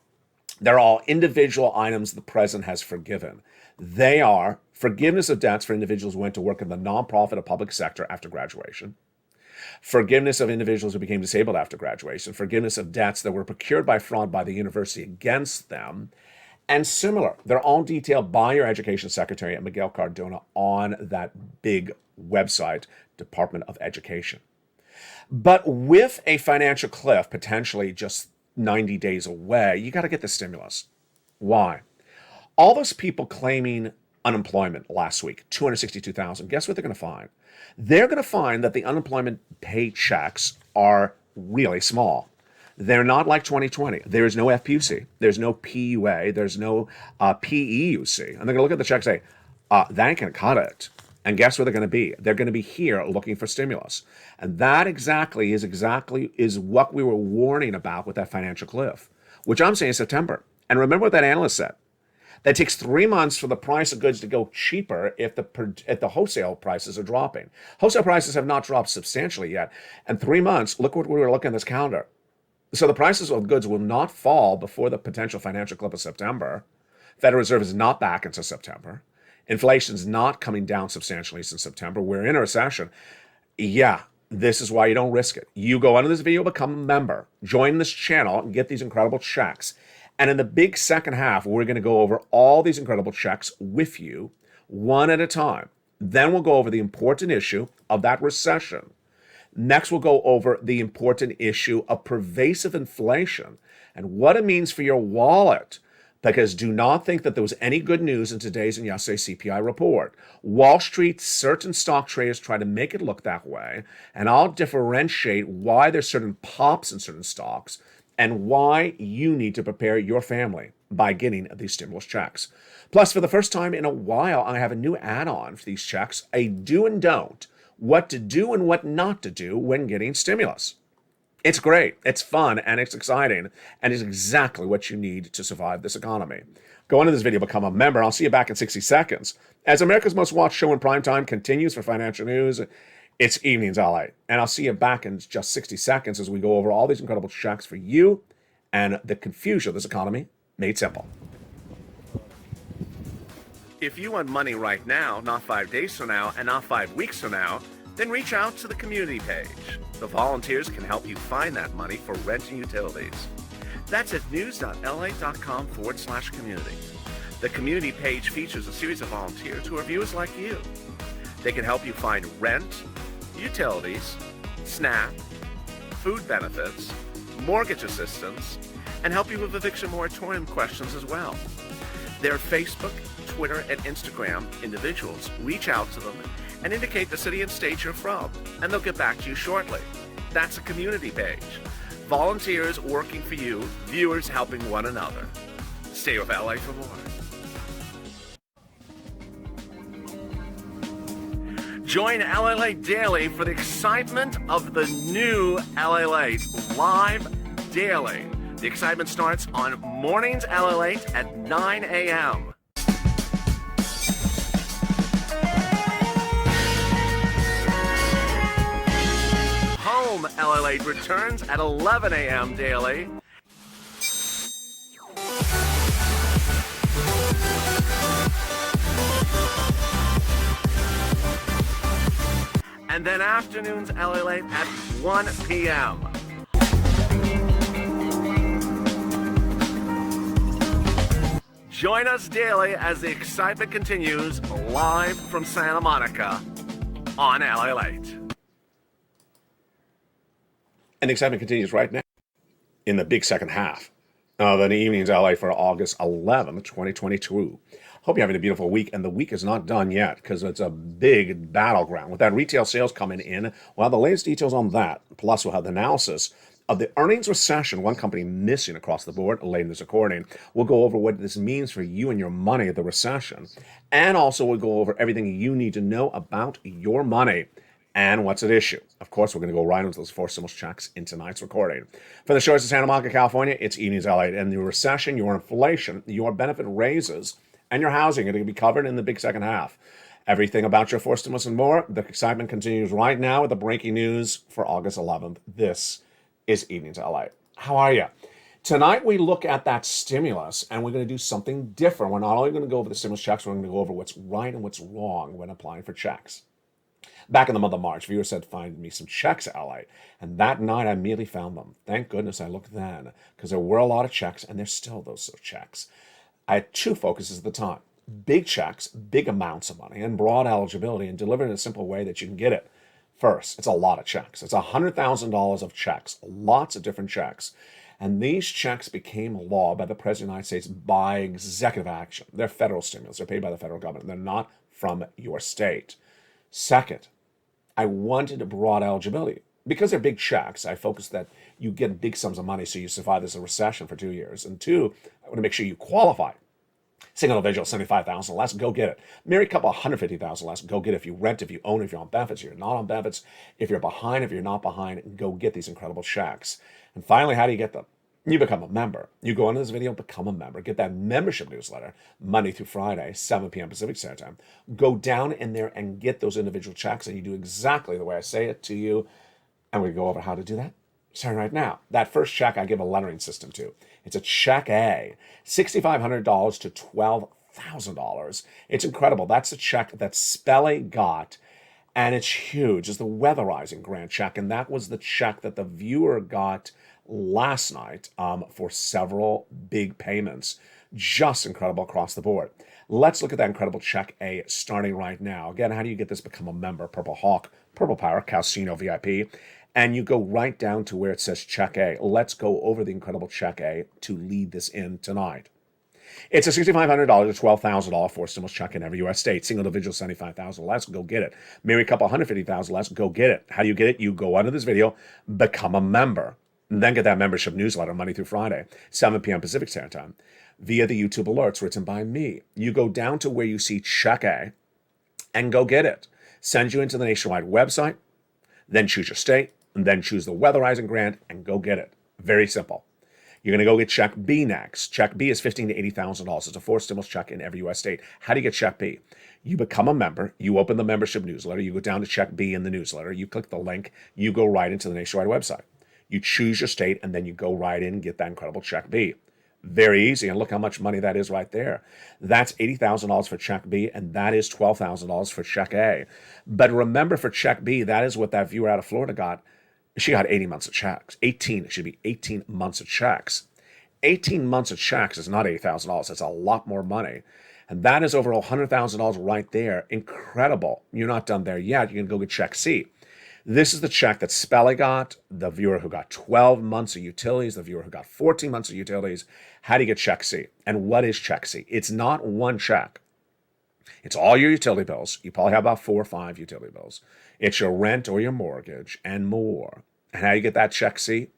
They're all individual items the president has forgiven. They are forgiveness of debts for individuals who went to work in the nonprofit or public sector after graduation, forgiveness of individuals who became disabled after graduation, forgiveness of debts that were procured by fraud by the university against them, and similar. They're all detailed by your education secretary at Miguel Cardona on that big website, Department of Education. But with a financial cliff potentially just 90 days away, you got to get the stimulus. Why? All those people claiming unemployment last week, 262,000, guess what they're going to find? They're going to find that the unemployment paychecks are really small. They're not like 2020. There's no FPUC. There's no PUA. There's no PEUC. And they're going to look at the check and say, that ain't going to cut it. And guess where they're going to be? They're going to be here looking for stimulus. And that exactly is what we were warning about with that financial cliff, which I'm saying is September. And remember what that analyst said. That takes 3 months for the price of goods to go cheaper if the wholesale prices are dropping. Wholesale prices have not dropped substantially yet. And 3 months, look what we were looking at this calendar. So the prices of goods will not fall before the potential financial cliff of September. Federal Reserve is not back until September. Inflation's not coming down substantially since September. We're in a recession. Yeah, this is why you don't risk it. You go under this video, become a member, join this channel, and get these incredible checks. And in the big second half, we're going to go over all these incredible checks with you, one at a time. Then we'll go over the important issue of that recession. Next, we'll go over the important issue of pervasive inflation and what it means for your wallet. Because do not think that there was any good news in today's and yesterday's CPI report. Wall Street, certain stock traders try to make it look that way, and I'll differentiate why there's certain pops in certain stocks and why you need to prepare your family by getting these stimulus checks. Plus, for the first time in a while, I have a new add-on for these checks, a do and don't, what to do and what not to do when getting stimulus. It's great, it's fun, and it's exciting, and it's exactly what you need to survive this economy. Go into this video, become a member. I'll see you back in 60 seconds. As America's most watched show in primetime continues for financial news, it's Evenings LA. And I'll see you back in just 60 seconds as we go over all these incredible checks for you and the confusion of this economy made simple. If you want money right now, not 5 days from now, and not 5 weeks from now, then reach out to the community page. The volunteers can help you find that money for rent and utilities. That's at news.la.com/community. The community page features a series of volunteers who are viewers like you. They can help you find rent, utilities, SNAP, food benefits, mortgage assistance, and help you with eviction moratorium questions as well. Their Facebook, Twitter, and Instagram individuals reach out to them and indicate the city and state you're from, and they'll get back to you shortly. That's a community page. Volunteers working for you, viewers helping one another. Stay with LA for more. Join LALATE Daily for the excitement of the new LALATE live daily. The excitement starts on mornings LALATE at 9 a.m. Home LALATE returns at 11 a.m. daily. And then afternoons LALATE at 1 p.m. Join us daily as the excitement continues live from Santa Monica on LALATE. And the excitement continues right now in the big second half of an Evenings LA for August 11th, 2022. Hope you're having a beautiful week, and the week is not done yet because it's a big battleground. With that retail sales coming in, we'll have the latest details on that. Plus, we'll have the analysis of the earnings recession, one company missing across the board late in this recording. We'll go over what this means for you and your money at the recession. And also, we'll go over everything you need to know about your money and what's at issue. Of course, we're going to go right into those 4 stimulus checks in tonight's recording. For the shores of Santa Monica, California, it's Evenings LA. And the recession, your inflation, your benefit raises, and your housing are going to be covered in the big second half. Everything about your 4 stimulus and more. The excitement continues right now with the breaking news for August 11th. This is Evenings LA. How are you? Tonight, we look at that stimulus, and we're going to do something different. We're not only going to go over the stimulus checks, we're going to go over what's right and what's wrong when applying for checks. Back in the month of March, viewers said, find me some checks, LA. And that night, I immediately found them. Thank goodness I looked then, because there were a lot of checks, and there's still those checks. I had two focuses at the time. Big checks, big amounts of money, and broad eligibility, and delivered in a simple way that you can get it. First, it's a lot of checks. It's $100,000 of checks, lots of different checks. And these checks became law by the President of the United States by executive action. They're federal stimulus. They're paid by the federal government. They're not from your state. Second, I wanted a broad eligibility. Because they're big checks, I focused that you get big sums of money so you survive this recession for 2 years. And two, I want to make sure you qualify. Single individual, $75,000 less, go get it. Married couple, $150,000 less, go get it. If you rent, if you own, if you're on benefits, if you're not on benefits, if you're behind, if you're not behind, go get these incredible checks. And finally, how do you get them? You become a member. You go into this video, become a member. Get that membership newsletter Monday through Friday, 7 p.m. Pacific Standard Time. Go down in there and get those individual checks, and you do exactly the way I say it to you. And we go over how to do that. Starting right now. That first check I give a lettering system to. It's a check A, $6,500 to $12,000. It's incredible. That's a check that Spelly got, and it's huge. It's the weatherizing grant check, and that was the check that the viewer got last night for several big payments. Just incredible across the board. Let's look at that incredible check A starting right now. Again, how do you get this? Become a member. Purple Hawk, Purple Power, Casino VIP. And you go right down to where it says check A. Let's go over the incredible check A to lead this in tonight. It's a $6,500 to $12,000 forced stimulus check in every U.S. state. Single individual, $75,000 less, go get it. Married couple, $150,000 less, go get it. How do you get it? You go under this video, become a member, and then get that membership newsletter Monday through Friday, 7 p.m. Pacific Standard Time, via the YouTube alerts written by me. You go down to where you see check A and go get it. Send you into the nationwide website, then choose your state, and then choose the weatherizing grant and go get it. Very simple. You're going to go get check B next. Check B is $15,000 to $80,000. It's a forced stimulus check in every U.S. state. How do you get check B? You become a member. You open the membership newsletter. You go down to check B in the newsletter. You click the link. You go right into the nationwide website. You choose your state, and then you go right in and get that incredible check B. Very easy, and look how much money that is right there. That's $80,000 for check B, and that is $12,000 for check A. But remember, for check B, that is what that viewer out of Florida got. She got 80 months of checks. 18, it should be 18 months of checks. 18 months of checks is not $80,000. That's a lot more money. And that is over $100,000 right there. Incredible. You're not done there yet. You can go get check C. This is the check that Spelly got, the viewer who got 12 months of utilities, the viewer who got 14 months of utilities. How do you get check C? And what is check C? It's not one check. It's all your utility bills. You probably have about 4 or 5 utility bills. It's your rent or your mortgage and more. And how you get that check C?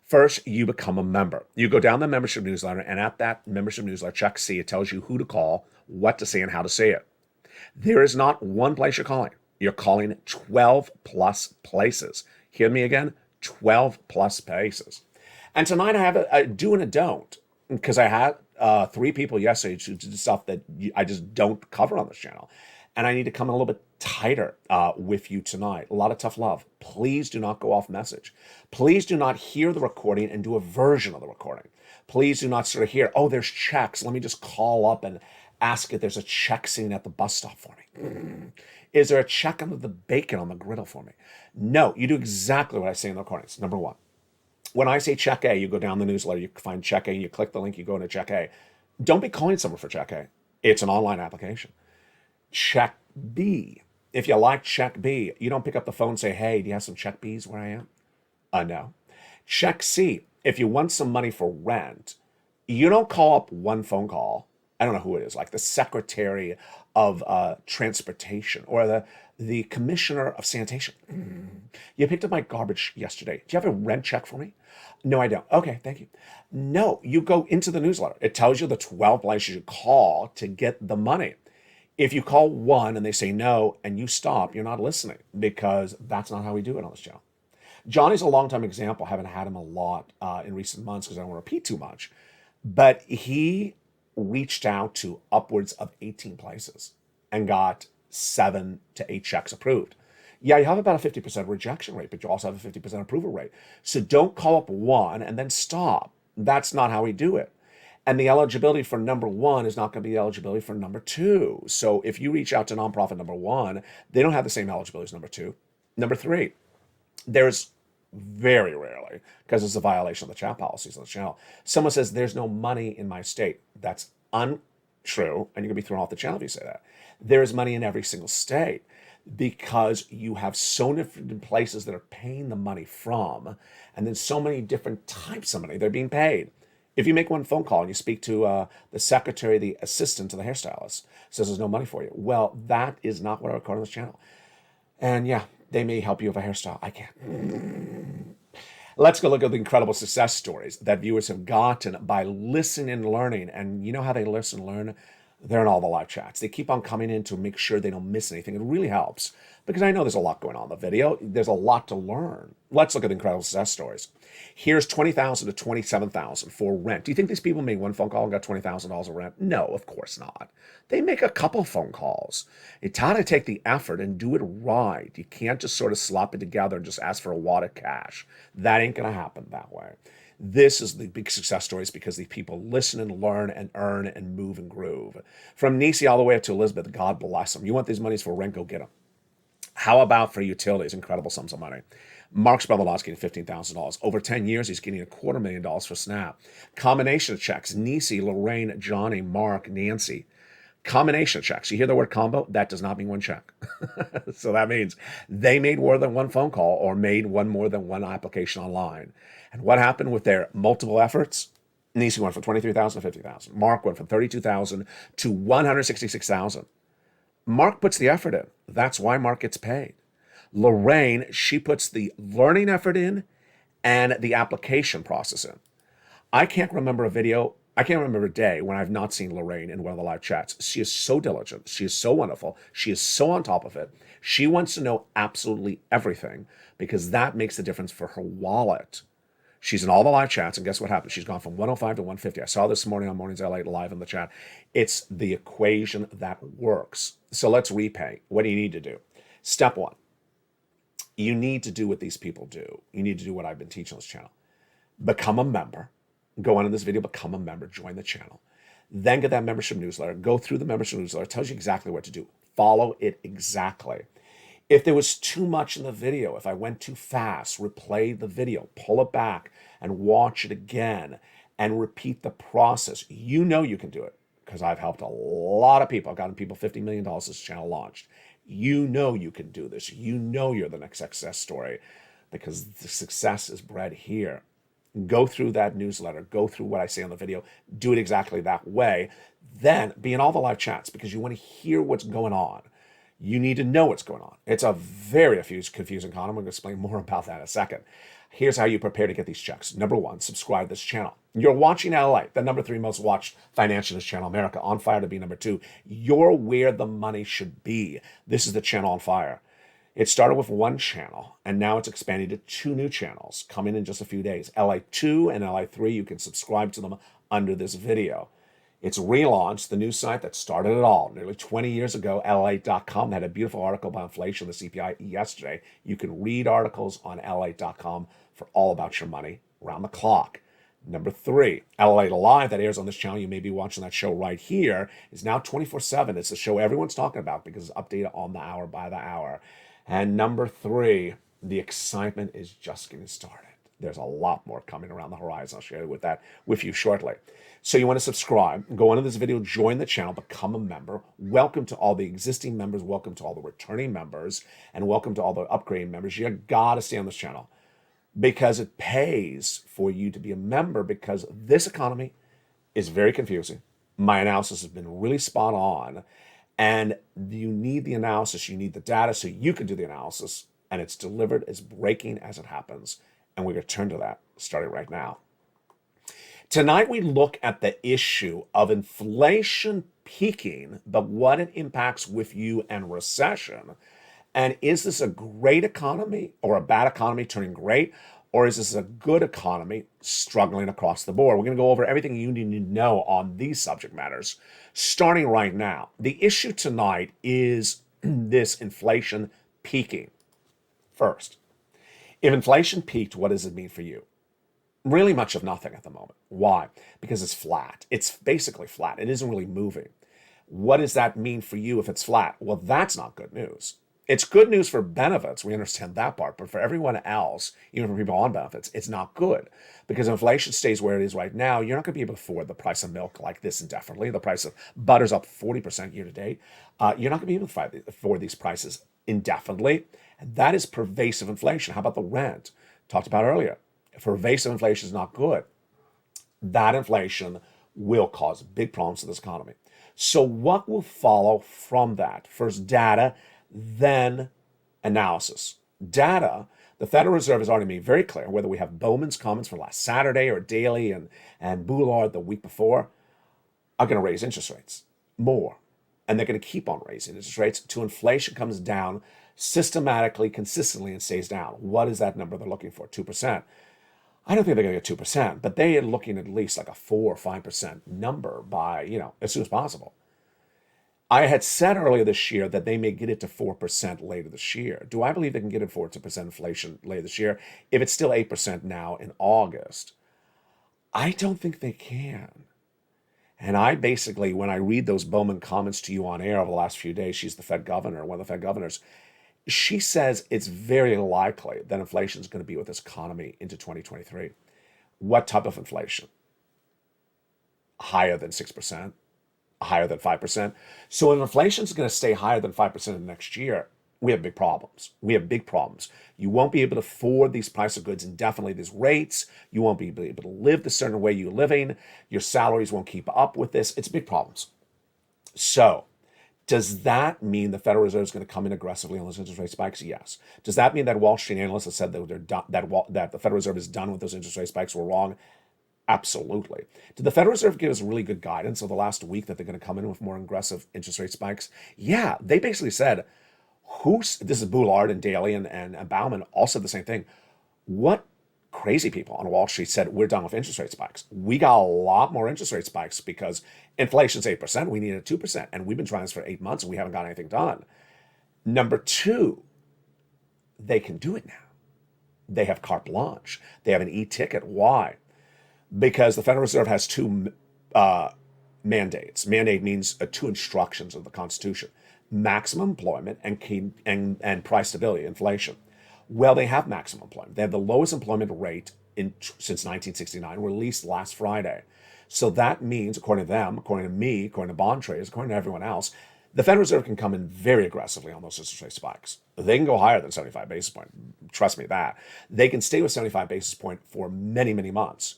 First, you become a member. You go down the membership newsletter, and at that membership newsletter, check C, it tells you who to call, what to say, and how to say it. There is not one place you're calling. You're calling 12 plus places. Hear me again? 12 plus places. And tonight I have a do and a don't, because I had 3 people yesterday who did stuff that I just don't cover on this channel. And I need to come in a little bit tighter with you tonight. A lot of tough love. Please do not go off message. Please do not hear the recording and do a version of the recording. Please do not sort of hear, oh, there's checks. Let me just call up and ask if there's a check scene at the bus stop for me. Is there a check under the bacon on the griddle for me? No, you do exactly what I say in the recordings. Number 1, when I say check A, you go down the newsletter, you find check A, you click the link, you go into check A. Don't be calling someone for check A. It's an online application. Check B. If you like check B, you don't pick up the phone and say, hey, do you have some check Bs where I am? No. Check C. If you want some money for rent, you don't call up one phone call. I don't know who it is, like the Secretary of Transportation or the Commissioner of Sanitation. You picked up my garbage yesterday. Do you have a rent check for me? No, I don't. Okay, thank you. No, you go into the newsletter. It tells you the 12 places you call to get the money. If you call one and they say no and you stop, you're not listening, because that's not how we do it on this channel. Johnny's a long-time example. I haven't had him a lot in recent months because I don't want to repeat too much. But he reached out to upwards of 18 places and got 7 to 8 checks approved. Yeah, you have about a 50% rejection rate, but you also have a 50% approval rate. So don't call up one and then stop. That's not how we do it. And the eligibility for number one is not going to be eligibility for number two. So if you reach out to nonprofit number one, they don't have the same eligibility as number two. Number three, there's very rarely, because it's a violation of the chat policies on the channel, someone says there's no money in my state. That's untrue, and you're going to be thrown off the channel if you say that. There is money in every single state, because you have so many different places that are paying the money from, and then so many different types of money they're being paid. If you make one phone call and you speak to the secretary, the assistant to the hairstylist, says there's no money for you. Well, that is not what I record on this channel. And yeah, they may help you with a hairstyle. I can't. Let's go look at the incredible success stories that viewers have gotten by listening and learning. And you know how they listen and learn? They're in all the live chats. They keep on coming in to make sure they don't miss anything. It really helps, because I know there's a lot going on in the video. There's a lot to learn. Let's look at the incredible success stories. Here's $20,000 to $27,000 for rent. Do you think these people made one phone call and got $20,000 of rent? No, of course not. They make a couple phone calls. It's how to take the effort and do it right. You can't just sort of slop it together and just ask for a wad of cash. That ain't going to happen that way. This is the big success stories because these people listen and learn and earn and move and groove. From Nisi all the way up to Elizabeth, God bless them. You want these monies for rent, go get them. How about for utilities? Incredible sums of money. Mark's brother-in-law is getting $15,000. Over 10 years, he's getting $250,000 for SNAP. Combination of checks. Nisi, Lorraine, Johnny, Mark, Nancy. Combination of checks. You hear the word combo? That does not mean one check. So that means they made more than one phone call or made more than one application online. And what happened with their multiple efforts? Nisi went from $23,000 to $50,000. Mark went from $32,000 to $166,000. Mark puts the effort in. That's why Mark gets paid. Lorraine, she puts the learning effort in and the application process in. I can't remember a day when I've not seen Lorraine in one of the live chats. She is so diligent. She is so wonderful. She is so on top of it. She wants to know absolutely everything, because that makes the difference for her wallet. She's in all the live chats, and guess what happened? She's gone from 105 to 150. I saw this morning on Mornings LA live in the chat. It's the equation that works. So let's repay. What do you need to do? Step one, you need to do what these people do. You need to do what I've been teaching on this channel. Become a member. Go into this video, become a member, join the channel. Then get that membership newsletter. Go through the membership newsletter. It tells you exactly what to do. Follow it exactly. If there was too much in the video, if I went too fast, replay the video, pull it back and watch it again and repeat the process. You know you can do it, because I've helped a lot of people. I've gotten people $50 million since this channel launched. You know you can do this. You know you're the next success story, because the success is bred here. Go through that newsletter. Go through what I say on the video. Do it exactly that way. Then be in all the live chats, because you want to hear what's going on. You need to know what's going on. It's a very confusing con. I'm going to explain more about that in a second. Here's how you prepare to get these checks. Number one, subscribe to this channel. You're watching LALATE, the number 3 most watched financial news channel in America, on fire to be number 2. You're where the money should be. This is the channel on fire. It started with one channel, and now it's expanded to 2 new channels coming in just a few days. LA2 and LA3, you can subscribe to them under this video. It's relaunched, the news site that started it all nearly 20 years ago, LALATE.com. They had a beautiful article about inflation, the CPI, yesterday. You can read articles on LALATE.com for all about your money around the clock. Number 3, LALATE Live, that airs on this channel. You may be watching that show right here. Is now 24/7. It's the show everyone's talking about because it's updated on the hour by the hour. And number 3, the excitement is just getting started. There's a lot more coming around the horizon. I'll share with you shortly. So you want to subscribe, go into this video, join the channel, become a member. Welcome to all the existing members. Welcome to all the returning members. And welcome to all the upgrading members. You got to stay on this channel because it pays for you to be a member, because this economy is very confusing. My analysis has been really spot on. And you need the analysis. You need the data so you can do the analysis. And it's delivered as breaking as it happens. And we're going to turn to that starting right now. Tonight, we look at the issue of inflation peaking, but what it impacts with you and recession. And is this a great economy or a bad economy turning great? Or is this a good economy struggling across the board? We're going to go over everything you need to know on these subject matters, starting right now. The issue tonight is this inflation peaking. First, if inflation peaked, what does it mean for you? Really much of nothing at the moment. Why? Because it's flat. It's basically flat. It isn't really moving. What does that mean for you if it's flat? Well, that's not good news. It's good news for benefits. We understand that part. But for everyone else, even for people on benefits, it's not good. Because if inflation stays where it is right now, you're not going to be able to afford the price of milk like this indefinitely. The price of butter's up 40% year to date. You're not going to be able to afford these prices indefinitely. And that is pervasive inflation. How about the rent? Talked about earlier. Pervasive inflation is not good. That inflation will cause big problems to this economy. So what will follow from that? First, data, then analysis. Data, the Federal Reserve has already made very clear, whether we have Bowman's comments from last Saturday or Daly and Boulard the week before, are going to raise interest rates more. And they're going to keep on raising interest rates until inflation comes down systematically, consistently, and stays down. What is that number they're looking for? 2%. I don't think they're going to get 2%, but they are looking at least like a 4 or 5% number by, as soon as possible. I had said earlier this year that they may get it to 4% later this year. Do I believe they can get it 4% inflation later this year if it's still 8% now in August? I don't think they can. And I basically, when I read those Bowman comments to you on air over the last few days, she's the Fed governor, one of the Fed governors, she says it's very likely that inflation is going to be with this economy into 2023. What type of inflation? Higher than 6%? Higher than 5%? So if inflation is going to stay higher than 5% in the next year, we have big problems. We have big problems. You won't be able to afford these price of goods indefinitely, these rates. You won't be able to live the certain way you're living. Your salaries won't keep up with this. It's big problems. So does that mean the Federal Reserve is going to come in aggressively on those interest rate spikes? Yes. Does that mean that Wall Street analysts have said that that the Federal Reserve is done with those interest rate spikes were wrong? Absolutely. Did the Federal Reserve give us really good guidance over the last week that they're going to come in with more aggressive interest rate spikes? Yeah, they basically said, this is Boulard and Daly and Bauman all said the same thing. What crazy people on Wall Street said, we're done with interest rate spikes. We got a lot more interest rate spikes because inflation's 8%. We needed 2%. And we've been trying this for 8 months and we haven't got anything done. Number two, they can do it now. They have carte blanche. They have an e-ticket. Why? Because the Federal Reserve has two mandates. Mandate means two instructions of the Constitution: maximum employment and price stability, inflation. Well, they have maximum employment. They have the lowest employment rate since 1969, released last Friday. So that means, according to them, according to me, according to bond traders, according to everyone else, the Federal Reserve can come in very aggressively on those interest rate spikes. They can go higher than 75 basis points. Trust me that. They can stay with 75 basis points for many, many months.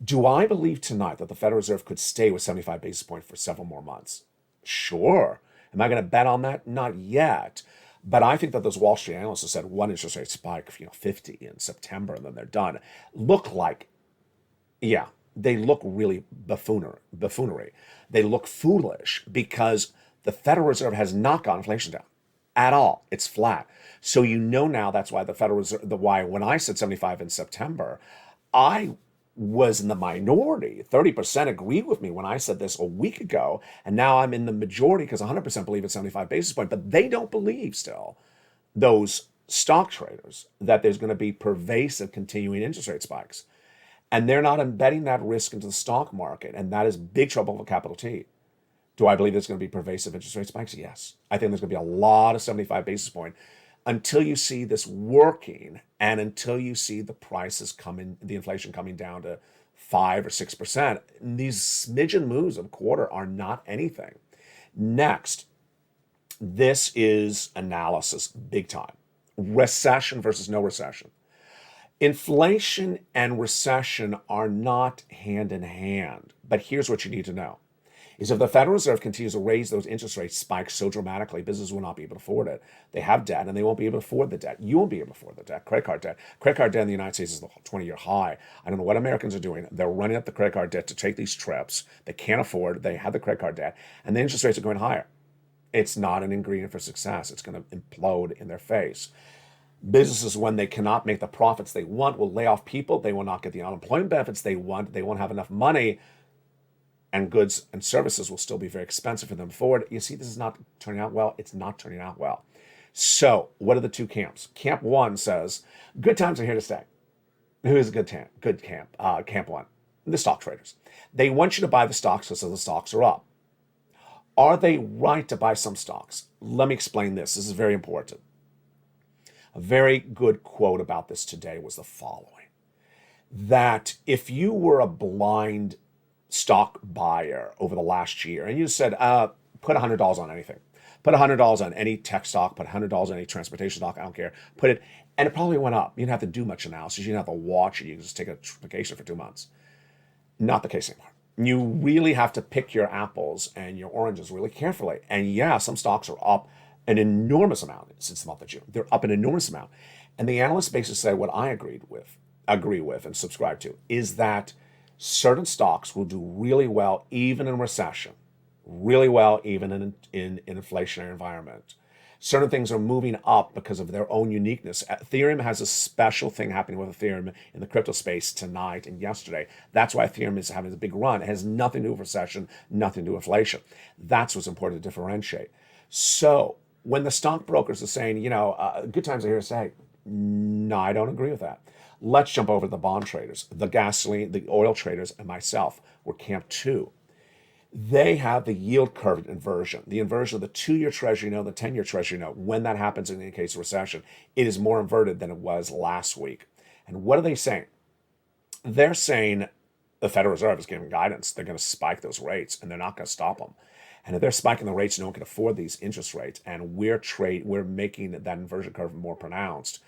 Do I believe tonight that the Federal Reserve could stay with 75 basis points for several more months? Sure. Am I going to bet on that? Not yet. But I think that those Wall Street analysts who said one interest rate spike, 50 in September, and then they're done, look like, they look really buffoonery. They look foolish because the Federal Reserve has not got inflation down at all. It's flat. So now that's why the Federal Reserve, when I said 75 in September, I was in the minority. 30% agreed with me when I said this a week ago, and now I'm in the majority because 100% believe it's 75 basis points, but they don't believe still, those stock traders, that there's going to be pervasive continuing interest rate spikes. And they're not embedding that risk into the stock market, and that is big trouble for capital T. Do I believe there's going to be pervasive interest rate spikes? Yes. I think there's going to be a lot of 75 basis points until you see this working and until you see the prices the inflation coming down to 5 or 6%. These smidgen moves of a quarter are not anything. Next, this is analysis big time. Recession versus no recession. Inflation and recession are not hand in hand, but here's what you need to know. Is if the Federal Reserve continues to raise those interest rate spikes so dramatically, businesses will not be able to afford it. They have debt, and they won't be able to afford the debt. You won't be able to afford the debt. Credit card debt. Credit card debt in the United States is the 20-year high. I don't know what Americans are doing. They're running up the credit card debt to take these trips. They can't afford. They have the credit card debt, and the interest rates are going higher. It's not an ingredient for success. It's going to implode in their face. Businesses, when they cannot make the profits they want, will lay off people. They will not get the unemployment benefits they want. They won't have enough money. And goods and services will still be very expensive for them forward. You see, this is not turning out well. It's not turning out well. So what are the two camps? Camp one says, good times are here to stay. Who's a good camp one? The stock traders. They want you to buy the stocks because the stocks are up. Are they right to buy some stocks? Let me explain this. This is very important. A very good quote about this today was the following: that if you were a blind stock buyer over the last year and you said, put $100 on anything, put $100 on any tech stock, put $100 on any transportation stock, I don't care, put it, and it probably went up. You didn't have to do much analysis. You didn't have to watch it. You could just take a vacation for 2 months. Not the case anymore. You really have to pick your apples and your oranges really carefully. And yeah, some stocks are up an enormous amount since the month of June. They're up an enormous amount. And the analyst basically said what I agree with and subscribe to is that certain stocks will do really well even in recession, really well even in an inflationary environment. Certain things are moving up because of their own uniqueness. Ethereum has a special thing happening with Ethereum in the crypto space tonight and yesterday. That's why Ethereum is having a big run. It has nothing to do with recession, nothing to do with inflation. That's what's important to differentiate. So when the stockbrokers are saying, good times are here to say, no, I don't agree with that. Let's jump over to the bond traders, the gasoline, the oil traders, and myself. We're camp 2. They have the yield curve inversion, the inversion of the 2-year treasury note, the 10-year treasury note. When that happens in the case of recession, it is more inverted than it was last week. And what are they saying? They're saying the Federal Reserve is giving guidance. They're going to spike those rates, and they're not going to stop them. And if they're spiking the rates, no one can afford these interest rates, and we're making that inversion curve more pronounced.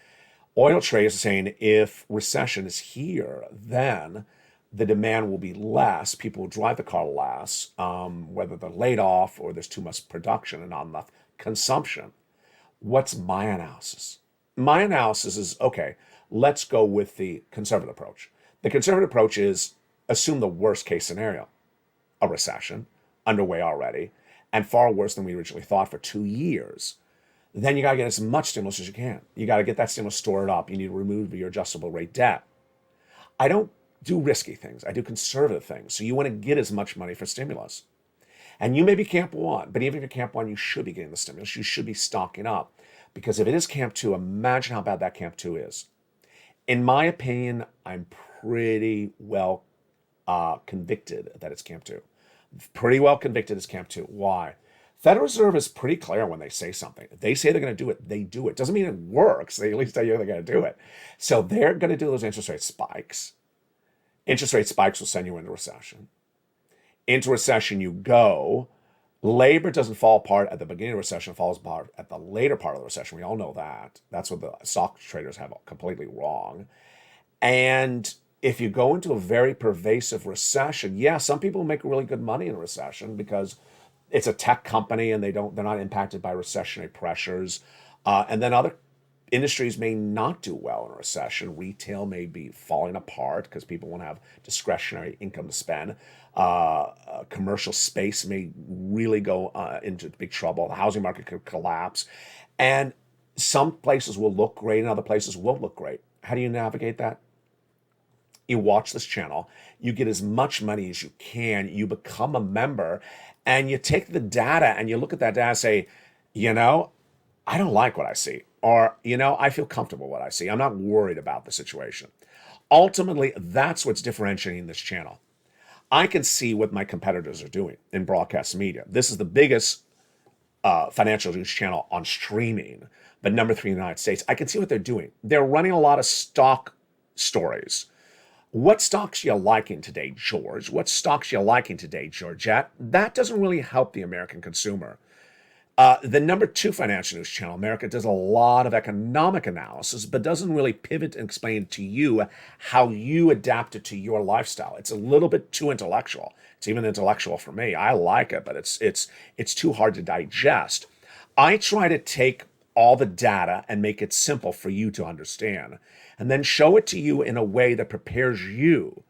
Oil traders are saying if recession is here, then the demand will be less. People will drive the car less, whether they're laid off or there's too much production and not enough consumption. What's my analysis? My analysis is, okay, let's go with the conservative approach. The conservative approach is assume the worst case scenario, a recession underway already, and far worse than we originally thought for 2 years. Then you got to get as much stimulus as you can. You got to get that stimulus stored up. You need to remove your adjustable rate debt. I don't do risky things. I do conservative things. So you want to get as much money for stimulus. And you may be camp 1, but even if you're camp 1, you should be getting the stimulus. You should be stocking up. Because if it is camp 2, imagine how bad that camp 2 is. In my opinion, I'm pretty well convicted that it's camp 2. Pretty well convicted it's camp 2. Why? Federal Reserve is pretty clear when they say something. If they say they're going to do it, they do it. Doesn't mean it works. They at least tell you they're going to do it. So they're going to do those interest rate spikes. Interest rate spikes will send you into recession. Into recession you go. Labor doesn't fall apart at the beginning of the recession, it falls apart at the later part of the recession. We all know that. That's what the stock traders have completely wrong. And if you go into a very pervasive recession, yeah, some people make really good money in a recession because it's a tech company and they're not impacted by recessionary pressures. And then other industries may not do well in a recession. Retail may be falling apart because people won't have discretionary income to spend. Commercial space may really go into big trouble. The housing market could collapse. And some places will look great and other places won't look great. How do you navigate that? You watch this channel, you get as much money as you can, you become a member, and you take the data and you look at that data and say, I don't like what I see. Or, I feel comfortable with what I see. I'm not worried about the situation. Ultimately, that's what's differentiating this channel. I can see what my competitors are doing in broadcast media. This is the biggest financial news channel on streaming, but number 3 in the United States. I can see what they're doing. They're running a lot of stock stories. What stocks you liking today, George? What stocks you liking today, Georgette? That doesn't really help the American consumer. The number 2 financial news channel, America, does a lot of economic analysis, but doesn't really pivot and explain to you how you adapt it to your lifestyle. It's a little bit too intellectual. It's even intellectual for me. I like it, but it's too hard to digest. I try to take all the data and make it simple for you to understand, and then show it to you in a way that prepares you.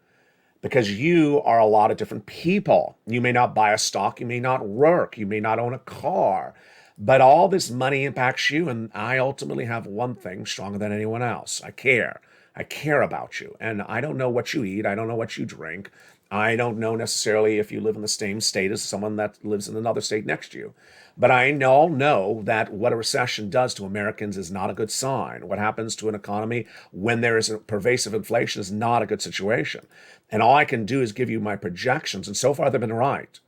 Because you are a lot of different people. You may not buy a stock, you may not work, you may not own a car, but all this money impacts you, and I ultimately have one thing stronger than anyone else. I care. I care about you, and I don't know what you eat, I don't know what you drink, I don't know necessarily if you live in the same state as someone that lives in another state next to you. But I know that what a recession does to Americans is not a good sign. What happens to an economy when there is a pervasive inflation is not a good situation. And all I can do is give you my projections. And so far, they've been right.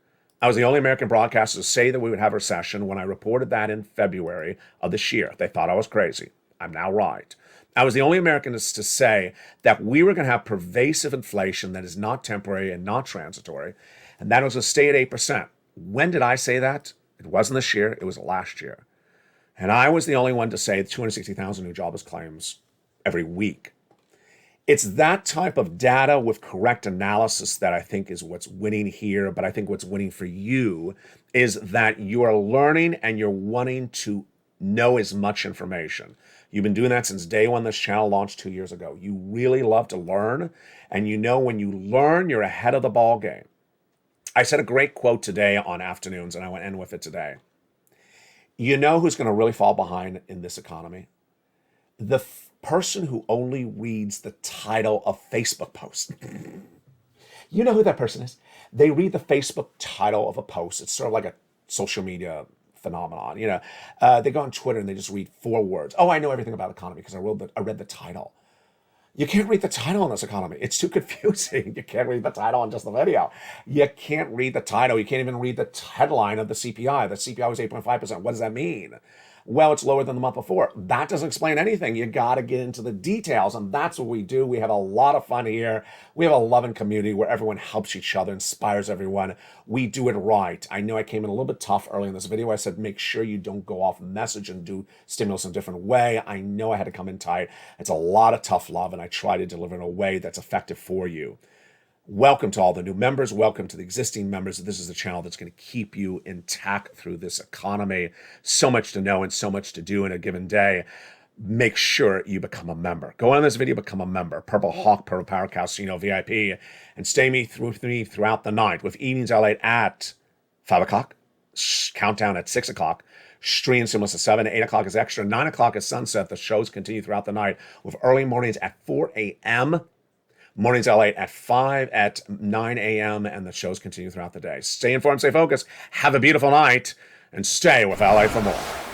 I was the only American broadcaster to say that we would have a recession when I reported that in February of this year. They thought I was crazy. I'm now right. I was the only American to say that we were going to have pervasive inflation that is not temporary and not transitory, and that was going to stay at 8%. When did I say that? It wasn't this year. It was last year. And I was the only one to say 260,000 new jobless claims every week. It's that type of data with correct analysis that I think is what's winning here. But I think what's winning for you is that you are learning and you're wanting to know as much information. You've been doing that since day one this channel launched 2 years ago. You really love to learn, and you know when you learn, you're ahead of the ball game. I said a great quote today on Afternoons, and I want to end with it today. You know who's going to really fall behind in this economy? The person who only reads the title of Facebook posts. You know who that person is? They read the Facebook title of a post. It's sort of like a social media phenomenon. They go on Twitter and they just read 4 words. Oh, I know everything about economy because I read the title. You can't read the title on this economy. It's too confusing. You can't read the title on just the video. You can't read the title. You can't even read the headline of the CPI. The CPI was 8.5%. What does that mean? Well, it's lower than the month before. That doesn't explain anything. You got to get into the details, and that's what we do. We have a lot of fun here. We have a loving community where everyone helps each other, inspires everyone. We do it right. I know I came in a little bit tough early in this video. I said, make sure you don't go off message and do stimulus in a different way. I know I had to come in tight. It's a lot of tough love, and I try to deliver in a way that's effective for you. Welcome to all the new members. Welcome to the existing members. This is the channel that's going to keep you intact through this economy. So much to know and so much to do in a given day. Make sure you become a member. Go on this video, become a member. Purple Hawk, Purple Power Casino VIP. And stay with me throughout the night with evenings LALATE at 5 o'clock. Countdown at 6 o'clock. Stream stimulus at 7. 8 o'clock is extra. 9 o'clock is sunset. The shows continue throughout the night with early mornings at 4 a.m. Mornings LALATE at 5, at 9 a.m., and the shows continue throughout the day. Stay informed, stay focused, have a beautiful night, and stay with LA for more.